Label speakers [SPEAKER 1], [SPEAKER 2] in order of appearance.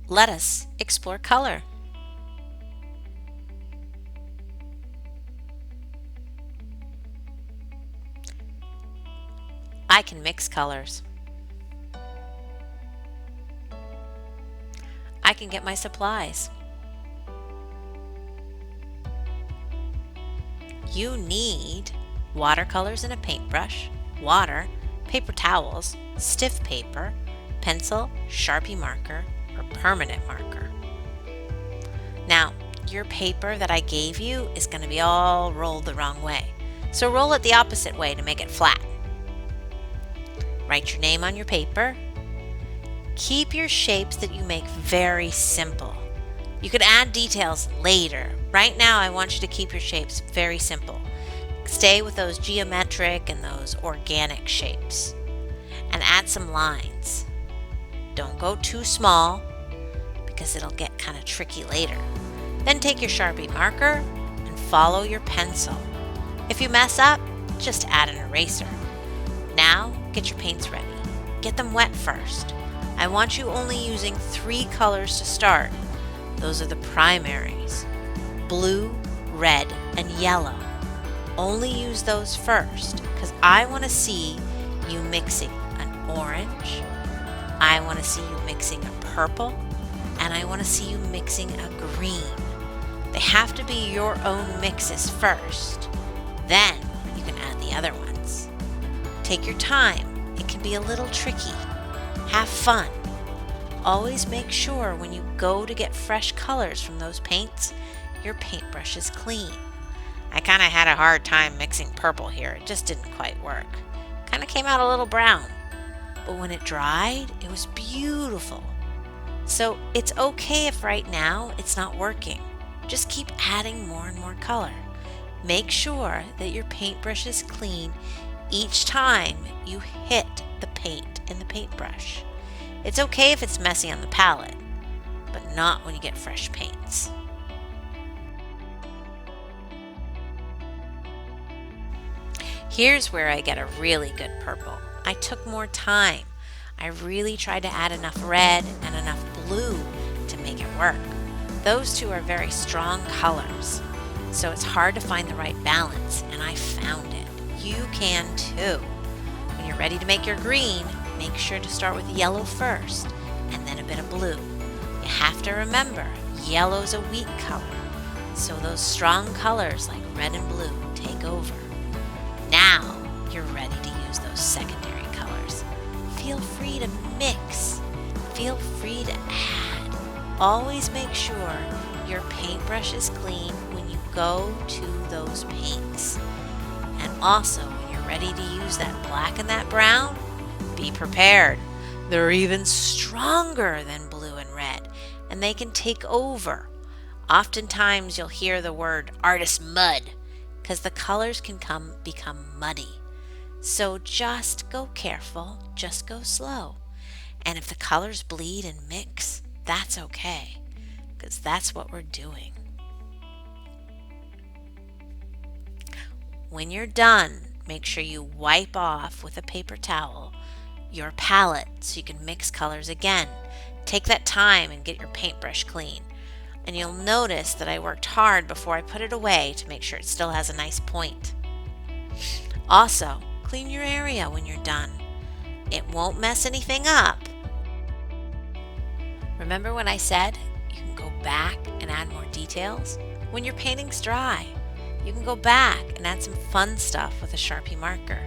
[SPEAKER 1] Let us explore color. I can mix colors. I can get my supplies. You need watercolors and a paintbrush, water, paper towels, stiff paper, pencil, Sharpie marker, or permanent marker. Now, your paper that I gave you is going to be all rolled the wrong way. So roll it the opposite way to make it flat. Write your name on your paper. Keep your shapes that you make very simple. You could add details later. Right now, I want you to keep your shapes very simple. Stay with those geometric and those organic shapes. And add some lines. Don't go too small because it'll get kind of tricky later. Then take your Sharpie marker and follow your pencil. If you mess up, just add an eraser. Now, get your paints ready. Get them wet first. I want you only using 3 colors to start. Those are the primaries: blue, red, and yellow. Only use those first because I want to see you mixing an orange, I want to see you mixing a purple, and I want to see you mixing a green. They have to be your own mixes first. Then you can add the other ones. Take your time. It can be a little tricky. Have fun. Always make sure when you go to get fresh colors from those paints, your paintbrush is clean. I kind of had a hard time mixing purple here. It just didn't quite work. Kind of came out a little brown. But when it dried, it was beautiful. So it's okay if right now it's not working. Just keep adding more and more color. Make sure that your paintbrush is clean each time you hit the paint in the paintbrush. It's okay if it's messy on the palette, but not when you get fresh paints. Here's where I get a really good purple. I took more time. I really tried to add enough red and enough blue to make it work. Those two are very strong colors, so it's hard to find the right balance, and I found it. You can too. When you're ready to make your green, make sure to start with yellow first, and then a bit of blue. You have to remember, yellow's a weak color, so those strong colors like red and blue take over. Now you're ready to use those secondary colors. Feel free to mix. Feel free to add. Always make sure your paintbrush is clean when you go to those paints. And also, when you're ready to use that black and that brown, be prepared. They're even stronger than blue and red, and they can take over. Oftentimes, you'll hear the word artist mud, because the colors can become muddy. So just go careful, just go slow. And if the colors bleed and mix, that's okay, because that's what we're doing. When you're done, make sure you wipe off with a paper towel your palette so you can mix colors again. Take that time and get your paintbrush clean. And you'll notice that I worked hard before I put it away to make sure it still has a nice point. Also, clean your area when you're done. It won't mess anything up. Remember when I said you can go back and add more details? When your painting's dry, you can go back and add some fun stuff with a Sharpie marker.